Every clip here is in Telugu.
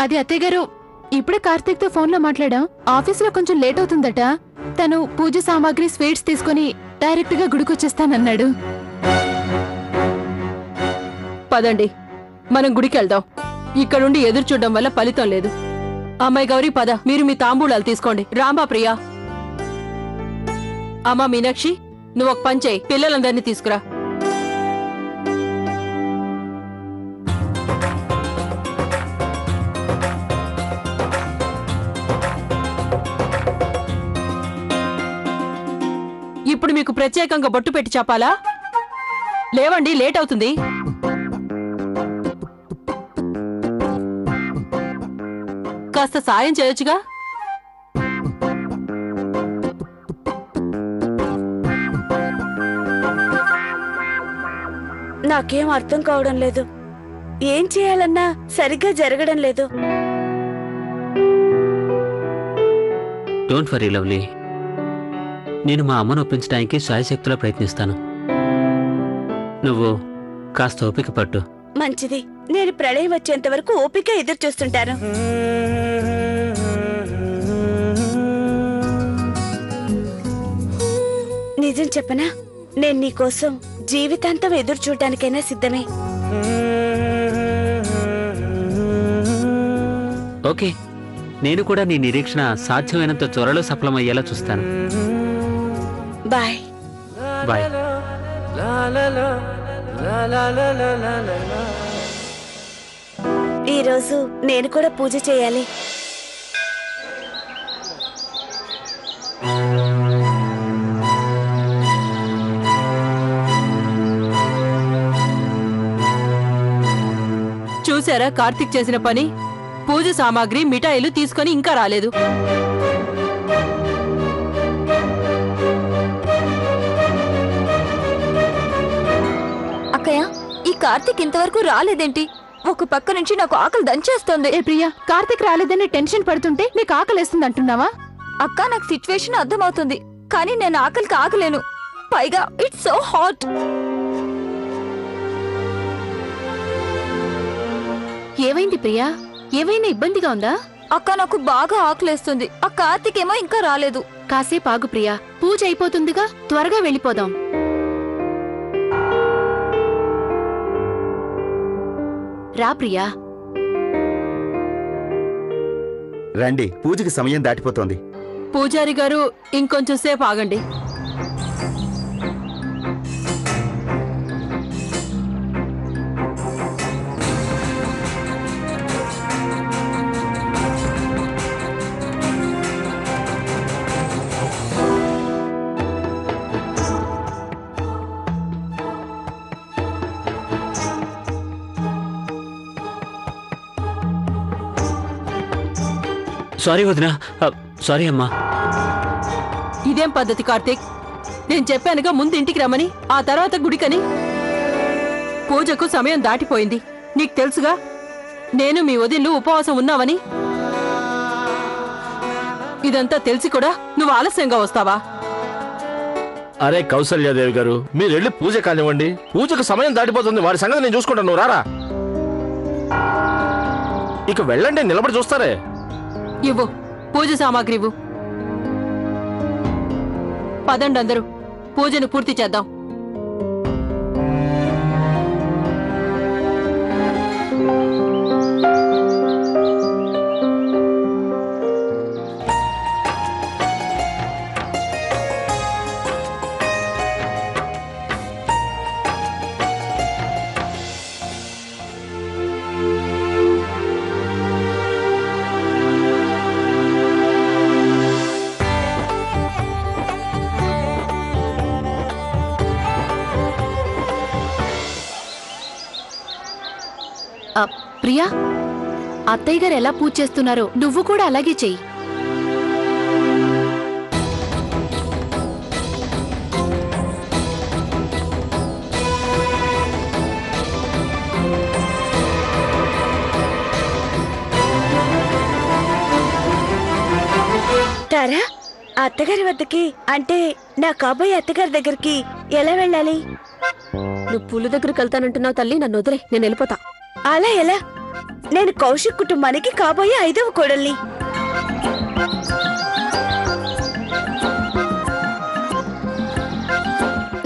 అది అత్తయ్య గారు, ఇప్పుడే కార్తీక్ తో ఫోన్ లో మాట్లాడాం. ఆఫీస్ లో కొంచెం లేట్ అవుతుందట. తను పూజ సామాగ్రి స్వీట్స్ తీసుకుని డైరెక్ట్ గా గుడికొచ్చేస్తానన్నాడు. పదండి, మనం గుడికి వెళ్దాం. ఇక్కడుండి ఎదురు చూడడం వల్ల ఫలితం లేదు. అమ్మాయి గౌరీ, పద, మీరు మీ తాంబూలాలు తీసుకోండి. రాంబా ప్రియా. అమ్మా మీనాక్షి, నువ్వు ఒక పని చేయి, పిల్లలందరినీ తీసుకురా. ఇప్పుడు మీకు ప్రత్యేకంగా బొట్టు పెట్టి చెప్పాలా? లేవండి, లేట్ అవుతుంది. కాస్త సాయం చేయొచ్చుగా. నాకేం అర్థం కావడం లేదు. ఏం చేయాలన్నా సరిగ్గా జరగడం లేదు. డోంట్ వరీ లవ్లీ, నేను మా అమ్మను ఒప్పించడానికి శాయశక్తిలో ప్రయత్నిస్తాను. నువ్వు కాస్త ఓపిక పట్టు. మంచిది. నేను ప్రళయం వచ్చేంత వరకు ఓపిక ఎదురు చూస్తుంటాను. నిజం చెప్పనా, నేను నీకోసం జీవితాంతం ఎదురు చూడటానికైనా సిద్ధమే. ఓకే, నేను కూడా నీ నిరీక్షణ సాధ్యమైనంత త్వరలో సఫలమయ్యేలా చూస్తాను. Bye bye. ఈరోజు నేను కూడా పూజ చేయాలి. చూసారా కార్తీక్ చేసిన పని? పూజ సామాగ్రి మిఠాయిలు తీసుకొని ఇంకా రాలేదు. అక్కయ్య, ఈ కార్తీక్ ఇంతవరకు రాలేదేంటి? ఒక పక్క నుంచి నాకు ఆకలి దంచేస్తోంది. ఏ ప్రియా, కార్తీక్ రాలేదని టెన్షన్ పడుతుంటే నీకు ఆకలేస్తుంది అంటున్నావా? అక్క, నాకు సిచ్యువేషన్ అర్థమవుతుంది, కానీ నేను ఆకలికి ఆగలేను. పైగా ఇట్స్ సో హాట్. ఏమైంది ప్రియా? ఏమైనా ఇబ్బందిగా ఉందా? అక్క, నాకు బాగా ఆకలేస్తుంది. ఆ కార్తీక్ ఏమో ఇంకా రాలేదు. కాసేపు ఆగు ప్రియా, పూజ అయిపోతుందిగా, త్వరగా వెళ్ళిపోదాం. రా ప్రియా. రండి, పూజకి సమయం దాటిపోతోంది. పూజారి గారు, ఇంకొంచెం సేపు ఆగండి. సారీ వదినా, సారీ అమ్మా. ఇదేం పద్ధతి కార్తీక్? నేను చెప్పానుగా ముందు ఇంటికి రమ్మని, ఆ తర్వాత గుడికని. పూజకు సమయం దాటిపోయింది, నీకు తెలుసుగా. నేను మీ వదిన్లు ఉపవాసం ఉన్నావని. ఇదంతా తెలిసి కూడా నువ్వు ఆలస్యంగా వస్తావా? అరే కౌసల్యాదేవి గారు, మీరు వెళ్ళి పూజ కానివ్వండి. పూజకు సమయం దాటిపోతుంది, వారి సంగతి నేను చూసుకుంటాను. నువ్వు రారా. ఇక వెళ్ళండి, నిలబడి చూస్తారే. ఇవ్వు పూజ సామాగ్రి ఇవ్వు. పదండి అందరూ, పూజను పూర్తి చేద్దాం. ప్రియా, అత్తయ్య గారు ఎలా పూజ చేస్తున్నారో నువ్వు కూడా అలాగే చెయ్యి. తారా, అత్తగారి వద్దకి, అంటే నా కాబోయే అత్తగారి దగ్గరికి ఎలా వెళ్ళాలి? నువ్వు పూల దగ్గరికి వెళ్తానంటున్నావు తల్లి, నన్ను వదిలే, నేను వెళ్ళిపోతా. అలా ఎలా? నేను కౌశిక్ కుటుంబానికి కాబోయే 5వ కోడల్ని.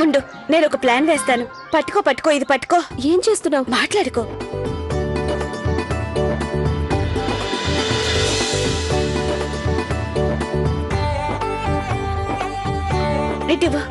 ఉండు, నేను ఒక ప్లాన్ వేస్తాను. పట్టుకో, ఇది పట్టుకో. ఏం చేస్తున్నావు? మాట్లాడుకో. ఇటివ్వు.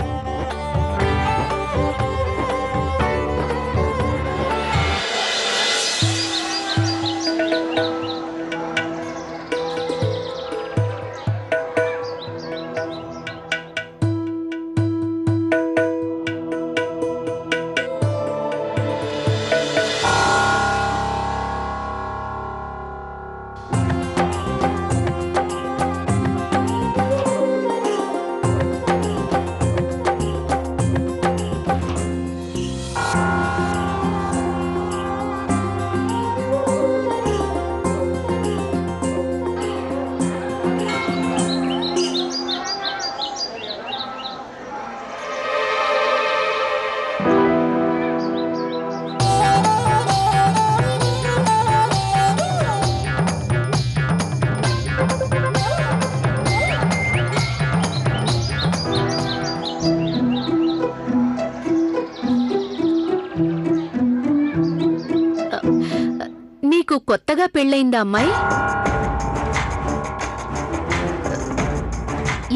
నీకు కొత్తగా పెళ్ళయిందా అమ్మాయి?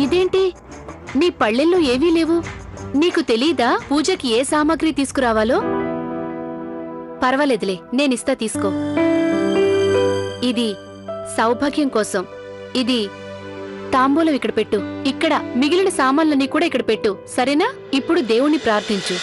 ఇదేంటి నీ పళ్ళెల్లో ఏవీ లేవు? నీకు తెలీదా పూజకి ఏ సామాగ్రి తీసుకురావాలో? పర్వాలేదులే, నేనిస్తా, తీసుకో. ఇది సౌభాగ్యం కోసం. ఇది తాంబూలం ఇక్కడ పెట్టు. ఇక్కడ మిగిలిన సామాన్లన్నీ కూడా ఇక్కడ పెట్టు, సరేనా? ఇప్పుడు దేవుణ్ణి ప్రార్థించు.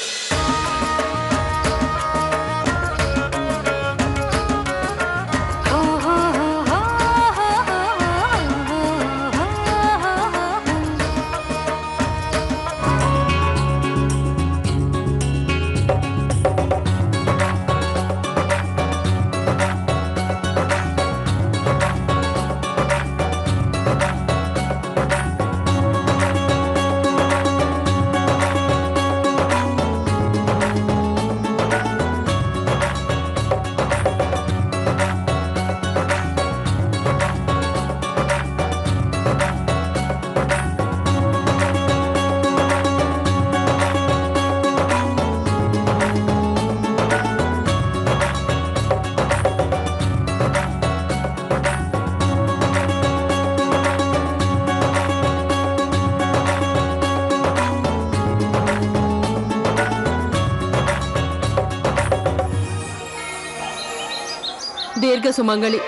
దీర్ఘ సుమంగళి.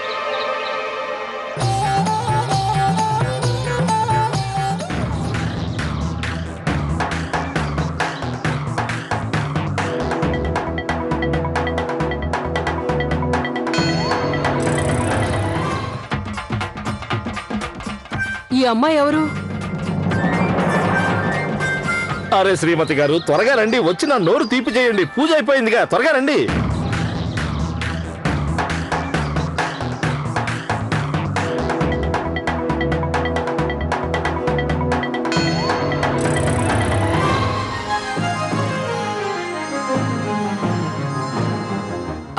ఈ అమ్మాయి ఎవరు? అరే శ్రీమతి గారు, త్వరగా రండి, వచ్చి నా నోరు తీపి చేయండి. పూజ అయిపోయిందిగా, త్వరగా రండి.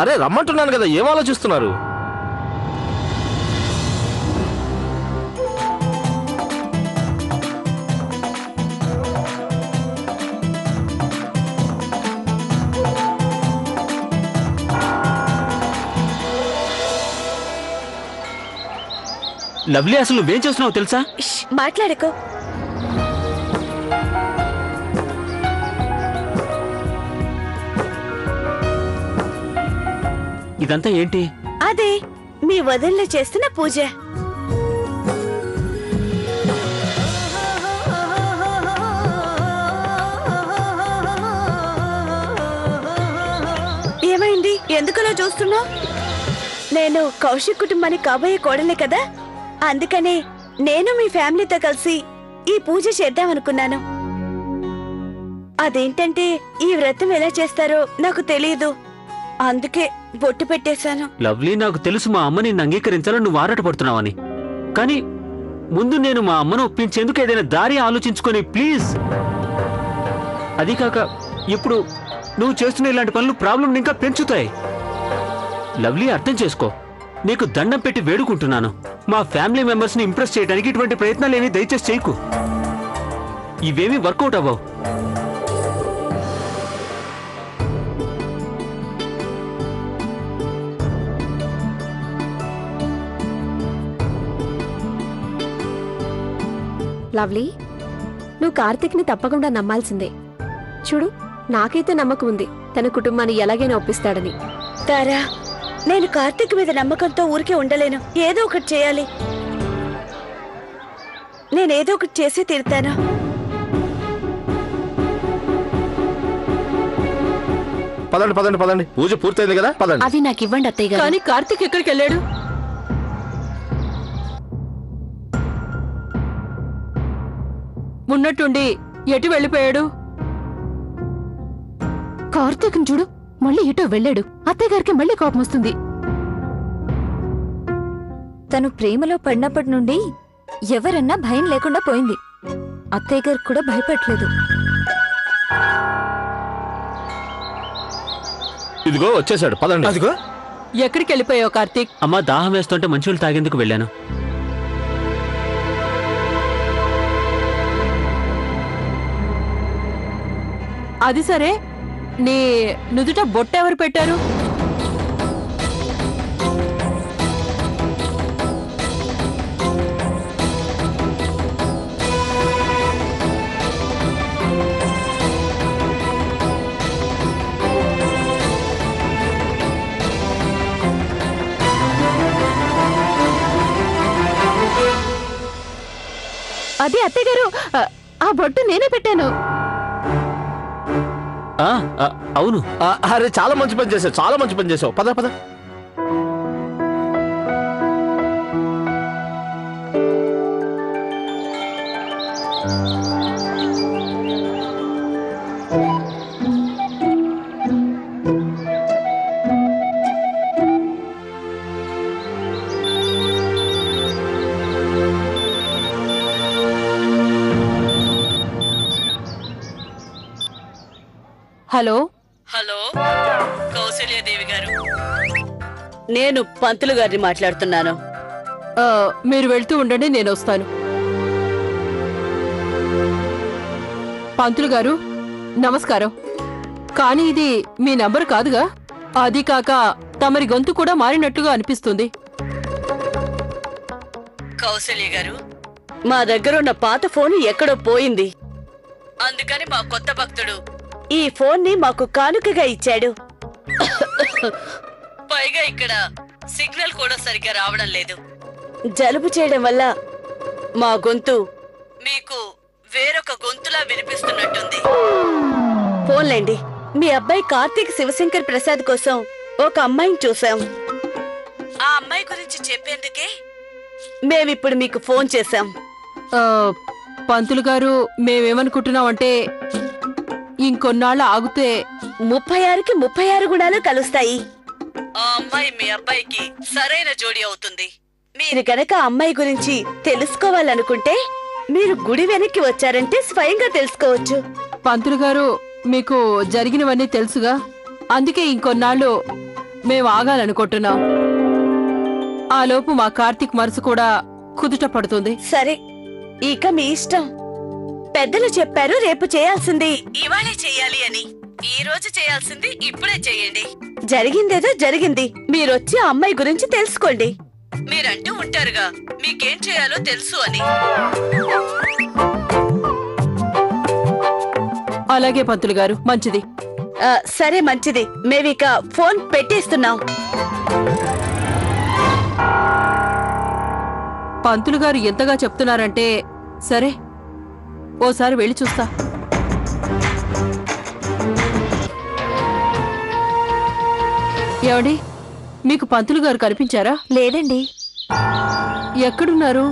అరే రమ్మంటున్నాను కదా, ఏం ఆలోచిస్తున్నారు? లవ్లీ, అసలు నువ్వేం చేస్తున్నావు తెలుసా? మాట్లాడుకో. ఇదంతా ఏంటి? అదే మీ వదినలు చేస్తున్న పూజ. ఏమైంది? ఎందుకలా చూస్తున్నావు? నేను కౌశిక్ కుటుంబానికి కాబోయే కోడలే కదా, అందుకనే నేను మీ ఫ్యామిలీతో కలిసి ఈ పూజ చేద్దామనుకున్నాను. అదేంటంటే ఈ వ్రతం ఎలా చేస్తారో నాకు తెలియదు, అందుకే బొట్టు పెట్టేశాను. లవ్లీ, నాకు తెలుసు మా అమ్మ నిన్ను అంగీకరించాలని నువ్వు ఆరాటపడుతున్నావని. కానీ ముందు నేను మా అమ్మను ఒప్పించేందుకు ఏదైనా దారి ఆలోచించుకొని ప్లీజ్. అది కాక ఇప్పుడు నువ్వు చేస్తున్న ఇలాంటి పనులు ప్రాబ్లం ఇంకా పెంచుతాయి. లవ్లీ, అర్థం చేసుకో. నీకు దండం పెట్టి వేడుకుంటున్నాను. మా ఫ్యామిలీ మెంబర్స్ ని ఇంప్రెస్ చేయడానికి ఇటువంటి ప్రయత్నాలు ఏమీ దయచేసి చేయకు. ఇవేమీ వర్కౌట్ అవ్వవు. లవ్లీ, నువ్వు కార్తీక్ని తప్పకుండా నమ్మాల్సిందే. చూడు, నాకైతే నమ్మకం ఉంది తన కుటుంబాన్ని ఎలాగైనా ఒప్పిస్తాడని. తారా, నేను కార్తీక్ మీద నమ్మకంతో ఊరికే ఉండలేను. ఏదో ఒకటి చేయాలి. నేనేదో ఒకటి చేసి తీరుతాను. పదండి పదండి పదండి, పూజ పూర్తయింది కదా, పదండి. అవి నాకు ఇవ్వండి అత్తయ్య గారు. కానీ కార్తీక్ ఎక్కడికి వెళ్ళాడు? ఉన్నట్టుండి ఎటు వెళ్ళిపోయాడు? కార్తీక్ చూడు, మళ్ళీ ఎటో వెళ్ళాడు. అత్తయ్య గారికి మళ్ళీ కోపం వస్తుంది. తను ప్రేమలో పడినప్పటి నుండి ఎవరన్నా భయం లేకుండా పోయింది. అత్తయ్య గారు కూడా భయపడలేదు. ఇదిగో వచ్చేసాడు, పదండి. అదిగో ఎక్కడికి వెళ్ళిపోయావు కార్తీక్? అమ్మా, దాహం వేస్తుంటే మంచినీళ్ళు తాగేందుకు వెళ్ళాను. అది సరే, నీ నుదుట బొట్టెవరు పెట్టారు? అదే అత్తయ్య గారు, ఆ బొట్టు నేనే పెట్టాను. అవును. అరే, చాలా మంచి పని చేసావు, చాలా మంచి పని చేసావు. పద పద. హలో హలో, కౌసల్యాదేవి గారు, నేను పంతులు గారిని మాట్లాడుతున్నాను. మీరు వెళ్తూ ఉండండి, నేను వస్తాను. పంతులు గారు నమస్కారం. కానీ ఇది మీ నంబర్ కాదుగా? అది కాక తమరి గొంతు కూడా మారినట్టుగా అనిపిస్తుంది. కౌసల్య గారు, మా దగ్గర ఉన్న పాత ఫోన్ ఎక్కడో పోయింది. అందుకని మా కొత్త భక్తుడు ఈ ఫోన్ ని మాకు కానుకగా ఇచ్చాడు. పైగా ఇక్కడ సిగ్నల్ కూడా సరిగ్గా రావడం లేదు. జలుబు చేయడం వల్ల మా గొంతు మీకు వేరొక గొంతులా వినిపిస్తున్నట్టుంది. ఫోన్లేండి, మీ అబ్బాయి కార్తీక్ శివశంకర్ ప్రసాద్ కోసం ఒక అమ్మాయిని చూసాం. ఆ అమ్మాయి గురించి చెప్పేందుకే మేమిప్పుడు మీకు ఫోన్ చేశాం. పంతులు గారు, మేమేమనుకుంటున్నామంటే ఇంకొన్నాళ్ళు ఆగితే 36కి 36 గుణాలు కలుస్తాయి. ఆ అమ్మాయి మీ అబ్బాయికి సరైన జోడి అవుతుంది. మీరు గనక ఆ అమ్మాయి గురించి తెలుసుకోవాలనుకుంటే మీరు గుడి వెనక్కి వచ్చారంటే స్వయంగా తెలుసుకోవచ్చు. పంతులు గారు, మీకు జరిగినవన్నీ తెలుసుగా, అందుకే ఇంకొన్నాళ్ళు మేము ఆగాలనుకుంటున్నాం. ఆలోపు మా కార్తీక్ మనసు కూడా కుదుట పడుతుంది. సరే, ఇక మీ ఇష్టం. పెద్దలు చెప్పారు రేపు చేయాల్సింది ఇవాళే చెయ్యాలి అని. ఈ రోజు చేయాల్సింది ఇప్పుడే చెయ్యండి. జరిగిందేదో జరిగింది. మీరొచ్చి ఆ అమ్మాయి గురించి తెలుసుకోండి. మీరంటూ ఉంటారుగా, మీకేం చేయాలో తెలుసు అని. అలాగే పంతులు గారు, మంచిది. సరే, మంచిది. మేమిక ఫోన్ పెట్టేస్తున్నాం. పంతులు గారు ఎంతగా చెప్తున్నారంటే సరే, ఓసారి వెళ్ళి చూస్తా. ఏమండి, మీకు పంతులు గారు కనిపించారా? లేదండి. ఎక్కడున్నారు?